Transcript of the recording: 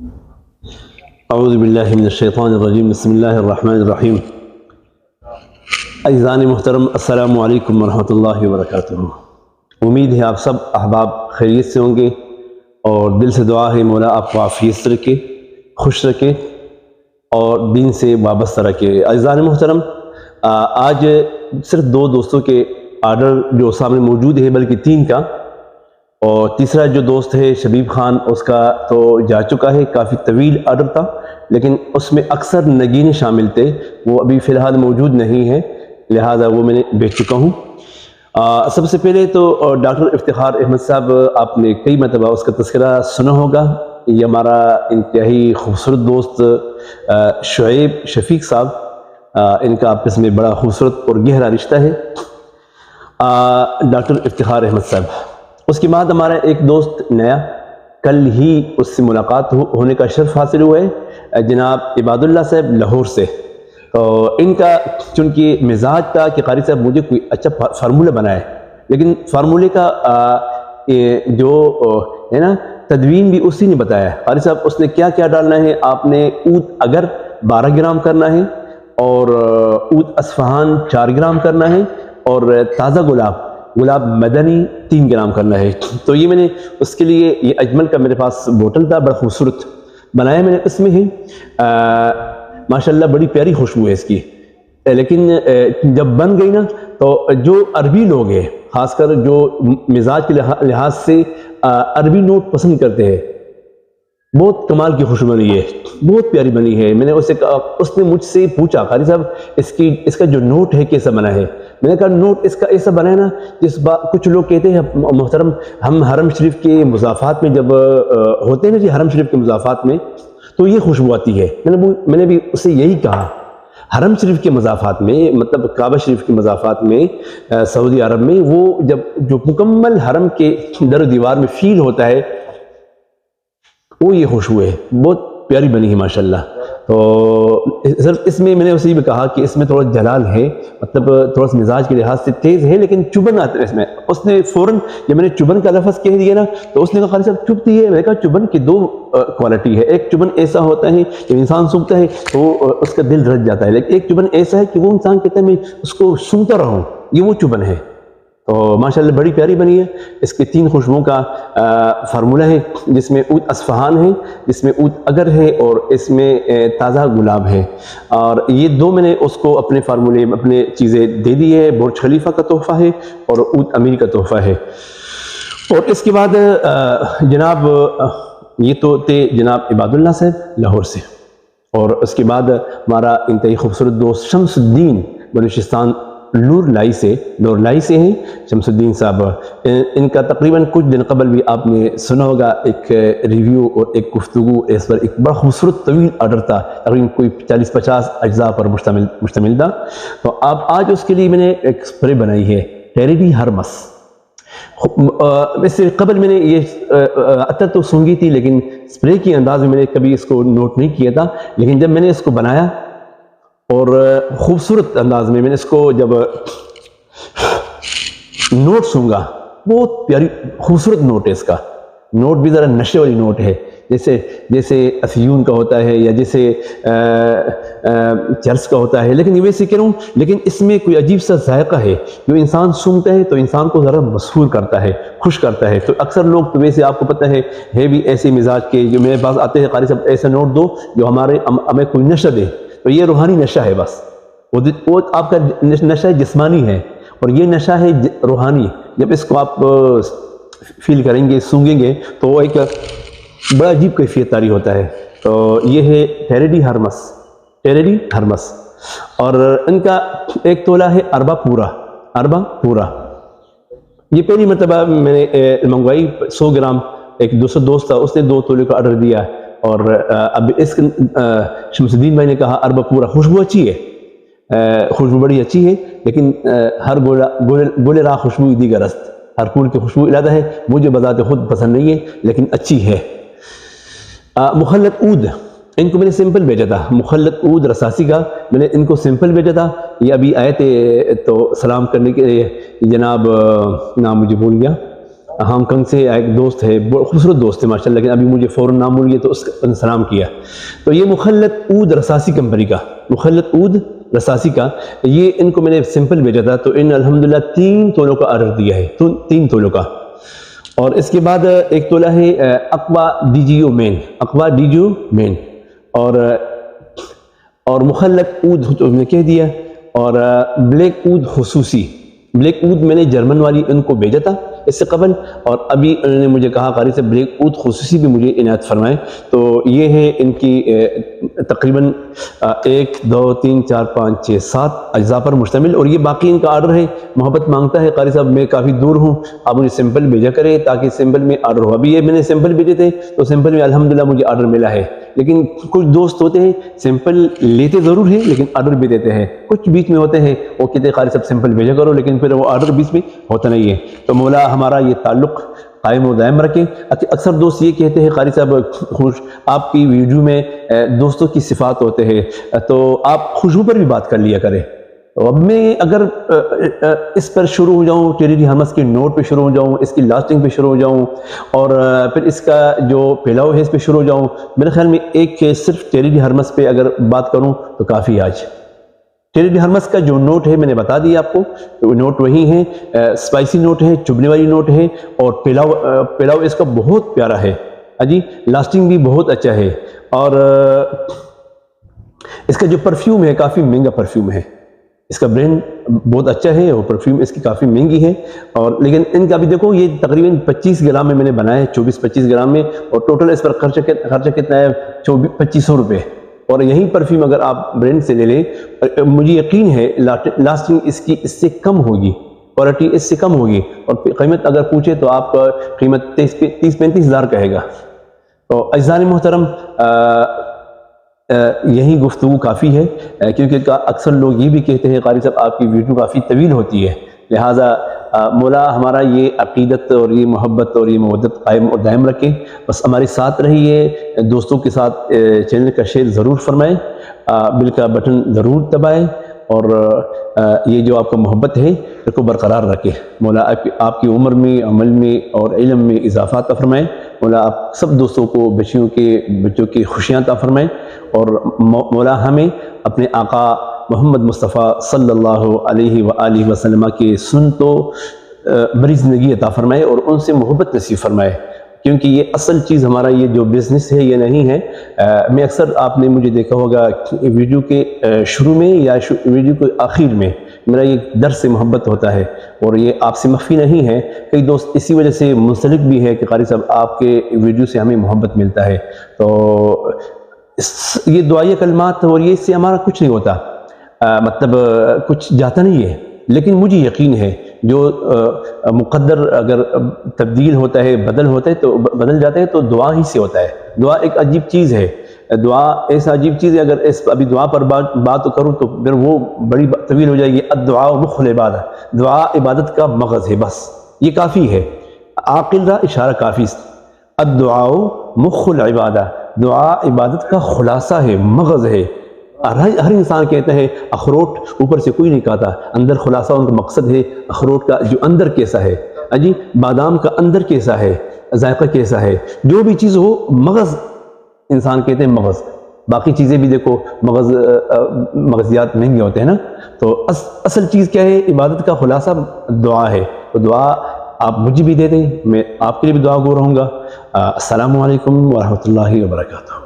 اعوذ باللہ من الشیطان الرجیم بسم اللہ الرحمن الرحیم۔ عزیزان محترم، السلام علیکم ورحمۃ اللہ وبرکاتہ۔ امید ہے آپ سب احباب خیریت سے ہوں گے اور دل سے دعا ہے مولا آپ کو عافیت سے رکھے، خوش رکھے اور دین سے وابستہ رکھے۔ عزیزان محترم، آج صرف 2 دوستوں کے آرڈر جو سامنے موجود ہے، بلکہ 3 کا، اور تیسرا جو دوست ہے شبیب خان، اس کا تو جا چکا ہے، کافی طویل آرڈر تھا لیکن اس میں اکثر نگین شامل تھے، وہ ابھی فی الحال موجود نہیں ہے، لہذا وہ میں نے بیچ چکا ہوں۔ سب سے پہلے تو ڈاکٹر افتخار احمد صاحب، آپ نے کئی مرتبہ اس کا تذکرہ سنا ہوگا۔ یہ ہمارا انتہائی خوبصورت دوست شعیب شفیق صاحب، ان کا آپس میں بڑا خوبصورت اور گہرا رشتہ ہے۔ ڈاکٹر افتخار احمد صاحب، اس کے بعد ہمارا ایک دوست نیا، کل ہی اس سے ملاقات ہونے کا شرف حاصل ہوا ہے، جناب عباد اللہ صاحب لاہور سے۔ تو ان کا چونکہ مزاج تھا کہ قاری صاحب مجھے کوئی اچھا فارمولہ بنائے، لیکن فارمولے کا جو ہے نا تدوین بھی اسی نے بتایا۔ قاری صاحب اس نے کیا کیا ڈالنا ہے، آپ نے عود اگر 12 گرام کرنا ہے، اور عود اصفہان 4 گرام کرنا ہے، اور تازہ گلاب مدنی 3 گرام کرنا ہے۔ تو یہ میں نے اس کے لیے یہ اجمل کا میرے پاس بوٹل تھا، بڑا خوبصورت بنایا میں نے، اس میں ہے ماشاءاللہ بڑی پیاری خوشبو ہے اس کی، لیکن جب بن گئی نا تو جو عربی لوگ ہیں، خاص کر جو مزاج کے لحاظ سے عربی نوٹ پسند کرتے ہیں، بہت کمال کی خوشبو بنی ہے، بہت پیاری بنی ہے۔ میں نے اسے کہا، اس نے مجھ سے پوچھا قاری صاحب اس کا جو نوٹ ہے کیسا بنا ہے؟ میں نے کہا نوٹ اس کا ایسا بنا ہے نا، کچھ لوگ کہتے ہیں محترم ہم حرم شریف کے مضافات میں جب ہوتے ہیں نا جی، حرم شریف کے مضافات میں تو یہ خوشبو آتی ہے۔ میں نے بھی اسے یہی کہا، حرم شریف کے مضافات میں، مطلب کعبہ شریف کے مضافات میں، سعودی عرب میں، وہ جب جو مکمل حرم کے در و دیوار میں فیل ہوتا ہے، وہ یہ خوشبو ہے، بہت پیاری بنی ہے ماشاءاللہ۔ تو صرف اس میں نے اسے بھی کہا کہ اس میں تھوڑا جلال ہے، مطلب تھوڑا سا مزاج کے لحاظ سے تیز ہے، لیکن چبن آتا ہے اس میں۔ اس نے فوراً جب میں نے چبن کا لفظ کہہ دیا نا تو اس نے کہا قاری صاحب چبھتی ہے؟ میں نے کہا چبن کی 2 کوالٹی ہے، ایک چبن ایسا ہوتا ہے جب انسان سونگتا ہے تو اس کا دل رج جاتا ہے، لیکن ایک چبن ایسا ہے کہ وہ انسان کہتا ہے میں اس کو سونگتا رہوں، یہ وہ چبن ہے۔ تو ماشاءاللہ بڑی پیاری بنی ہے۔ اس کے 3 خوشبوؤں کا فارمولہ ہے، جس میں عود اصفہان ہے، جس میں عود اگر ہے، اور اس میں تازہ گلاب ہے۔ اور یہ 2 میں نے اس کو اپنے فارمولے میں اپنے چیزیں دے دی ہے۔ برج خلیفہ کا تحفہ ہے اور عود امیر کا تحفہ ہے۔ اور اس کے بعد جناب یہ تو تھے جناب عباد اللہ صاحب لاہور سے، اور اس کے بعد ہمارا انتہائی خوبصورت دوست شمس الدین بلوچستان نور لائی سے ہیں، شمس الدین صاحب۔ ان کا تقریباً کچھ دن قبل بھی آپ نے سنا ہوگا ایک ریویو اور ایک گفتگو، اس پر ایک بڑا خوبصورت طویل آرڈر تھا، تقریباً کوئی 40-50 اجزاء پر مشتمل تھا۔ تو آج اس کے لیے میں نے ایک سپرے بنائی ہے، ٹیریڈی ہرمس۔ اس سے قبل میں نے یہ عطر تو سونگی تھی، لیکن سپرے کے انداز میں نے کبھی اس کو نوٹ نہیں کیا تھا، لیکن جب میں نے اس کو بنایا اور خوبصورت انداز میں نے اس کو جب نوٹ سونگا، بہت پیاری خوبصورت نوٹ ہے اس کا۔ نوٹ بھی ذرا نشے والی نوٹ ہے، جیسے افیون کا ہوتا ہے یا جیسے چرس کا ہوتا ہے، لیکن یہ ویسے کہہ رہا ہوں، لیکن اس میں کوئی عجیب سا ذائقہ ہے جو انسان سونگتا ہے تو انسان کو ذرا مسحور کرتا ہے، خوش کرتا ہے۔ تو اکثر لوگ تو ویسے آپ کو پتہ ہے بھی ایسے مزاج کے، جو میرے پاس آتے ہیں قاری صاحب ایسا نوٹ دو جو ہمیں کوئی نشہ دے، تو یہ روحانی نشہ ہے، بس وہ آپ کا نشہ جسمانی ہے، اور یہ نشہ ہے روحانی۔ جب اس کو آپ فیل کریں گے، سونگیں گے، تو وہ ایک بڑا عجیب کیفیت طاری ہوتا ہے۔ تو یہ ہے ٹیریڈی ہرمس، اور ان کا ایک تولہ ہے اربا پورا۔ یہ پہلی مرتبہ میں نے منگوائی 100 گرام، ایک دوسرا دوست تھا، اس نے 2 تولے کا آرڈر دیا، اور اب اس شمس الدین بھائی نے کہا اربا پورا، خوشبو اچھی ہے، خوشبو بڑی اچھی ہے، لیکن ہر گولے راہ خوشبو دیگر است، ہر پھول کی خوشبو علیحدہ ہے، مجھے بذات خود پسند نہیں ہے لیکن اچھی ہے۔ مخلط عود، ان کو میں نے سمپل بھیجا تھا، مخلط عود رساسی کا میں نے ان کو سمپل بھیجا تھا۔ یہ ابھی آئے تھے تو سلام کرنے کے لیے، جناب نام مجھے بھول گیا، ہانگ کانگ سے ایک دوست ہے، بہت خوبصورت دوست ہے ماشاء اللہ، لیکن ابھی مجھے فوراً نام بھول گیا تو اس کا سلام کیا. تو یہ مخلط عود رساسی کمپنی کا، مخلط عود رساسی کا، یہ ان کو میں نے سمپل بھیجا تھا تو ان الحمدللہ 3 تولوں کا آرڈر دیا ہے، 3 تولوں کا. اور اس کے بعد 1 تولہ ہے اقوا ڈی جی او مین، اقوا ڈی جی او مین، اور مخلط عود تو میں کہہ دیا، اور بلیک عود خصوصی. بلیک عود میں نے جرمن والی ان کو بھیجا تھا اس سے قبل، اور ابھی انہوں نے مجھے کہا قاری صاحب بلیک عود خصوصی بھی مجھے عنایت فرمائیں. تو یہ ہے ان کی تقریباً 1 2 3 4 5 6 7 اجزاء پر مشتمل، اور یہ باقی ان کا آرڈر ہے. محبت مانگتا ہے قاری صاحب میں کافی دور ہوں، آپ مجھے سمپل بھیجا کریں تاکہ سمپل میں آرڈر ہو. ابھی یہ میں نے سمپل بھیجے تھے تو سمپل میں الحمدللہ مجھے آرڈر ملا ہے، لیکن کچھ دوست ہوتے ہیں سمپل لیتے ضرور ہیں لیکن آرڈر بھی دیتے ہیں. کچھ بیچ میں ہوتے ہیں وہ کہتے ہیں قاری صاحب سمپل بھیجا کرو، لیکن پھر وہ آرڈر بیچ میں ہوتا نہیں ہے. تو مولا ہمارا یہ تعلق قائم و دائم رکھے. اکثر دوست یہ کہتے ہیں قاری صاحب آپ کی ویڈیو میں دوستوں کی صفات ہوتے ہیں تو آپ خوشبو پر بھی بات کر لیا کریں. تو اب میں اگر اس پر شروع ہو جاؤں، ٹیری ڈی ہرمس کے نوٹ پہ شروع ہو جاؤں، اس کی لاسٹنگ پہ شروع ہو جاؤں، اور پھر اس کا جو پھیلاؤ ہے اس پہ شروع ہو جاؤں، میرے خیال میں ایک صرف ٹیری ڈی ہرمس پہ اگر بات کروں تو کافی. آج ٹیری ڈی ہرمس کا جو نوٹ ہے میں نے بتا دیا آپ کو، وہ نوٹ وہی ہے، اسپائسی نوٹ ہے، چبھنے والی نوٹ ہے، اور پھیلاؤ اس کا بہت پیارا ہے جی. لاسٹنگ بھی بہت اچھا ہے، اور اس کا جو پرفیوم ہے کافی مہنگا پرفیوم ہے. اس کا برینڈ بہت اچھا ہے اور پرفیوم اس کی کافی مہنگی ہے. اور لیکن ان کا بھی دیکھو یہ تقریباً 25 گرام میں میں نے بنایا ہے، 24-25 گرام میں، اور ٹوٹل اس پر خرچہ کتنا ہے 2500 روپے. اور یہی پرفیوم اگر آپ برینڈ سے لے لیں مجھے یقین ہے لاسٹنگ اس کی اس سے کم ہوگی، کوالٹی اس سے کم ہوگی، اور قیمت اگر پوچھے تو آپ کا قیمت 30-35 ہزار کہے گا. تو عزیزان محترم یہی گفتگو کافی ہے، کیونکہ اکثر لوگ یہ بھی کہتے ہیں قاری صاحب آپ کی ویڈیو کافی طویل ہوتی ہے. لہٰذا مولا ہمارا یہ عقیدت اور یہ محبت اور یہ مودت قائم اور دائم رکھیں. بس ہمارے ساتھ رہیے، دوستوں کے ساتھ چینل کا شیئر ضرور فرمائیں، بل کا بٹن ضرور دبائیں، اور یہ جو آپ کا محبت ہے اس کو برقرار رکھیں. مولا آپ کی عمر میں، عمل میں اور علم میں اضافہ عطا فرمائیں. مولا آپ سب دوستوں کو بچوں کی خوشیاں عطا فرمائیں، اور مولا ہمیں اپنے آقا محمد مصطفیٰ صلی اللہ علیہ وآلہ وسلم کے سنتوں بھری زندگی عطا فرمائے اور ان سے محبت نصیب فرمائے. کیونکہ یہ اصل چیز ہمارا یہ جو بزنس ہے یہ نہیں ہے. میں اکثر آپ نے مجھے دیکھا ہوگا ویڈیو کے شروع میں یا ویڈیو کے آخر میں میرا یہ درس سے محبت ہوتا ہے، اور یہ آپ سے مخفی نہیں ہے. کئی دوست اسی وجہ سے منسلک بھی ہے کہ قاری صاحب آپ کے ویڈیو سے ہمیں محبت ملتا ہے. تو یہ دعائیہ کلمات اور یہ اس سے ہمارا کچھ نہیں ہوتا، مطلب کچھ جاتا نہیں ہے، لیکن مجھے یقین ہے جو مقدر اگر تبدیل ہوتا ہے، بدل جاتا ہے تو دعا ہی سے ہوتا ہے. دعا ایک عجیب چیز ہے، دعا ایسا عجیب چیز ہے، اگر ابھی دعا پر بات کروں تو پھر وہ بڑی طویل ہو جائے گی. الدعاء مخ العبادہ، دعا عبادت کا مغز ہے، بس یہ کافی ہے. عاقل را اشارہ کافی. الدعاء مخ العبادہ، دعا عبادت کا خلاصہ ہے، مغز ہے. ہر انسان کہتا ہے اخروٹ اوپر سے کوئی نہیں کھاتا، اندر خلاصہ ان کا مقصد ہے. اخروٹ کا جو اندر کیسا ہے جی، بادام کا اندر کیسا ہے، ذائقہ کیسا ہے، جو بھی چیز ہو مغز انسان کہتے ہیں مغز. باقی چیزیں بھی دیکھو مغزیات مہنگے ہوتے ہیں نا. تو اصل چیز کیا ہے؟ عبادت کا خلاصہ دعا ہے. تو دعا آپ مجھے بھی دے دیں، میں آپ کے لیے بھی دعا گو رہوں گا. السلام علیکم ورحمۃ اللہ وبرکاتہ.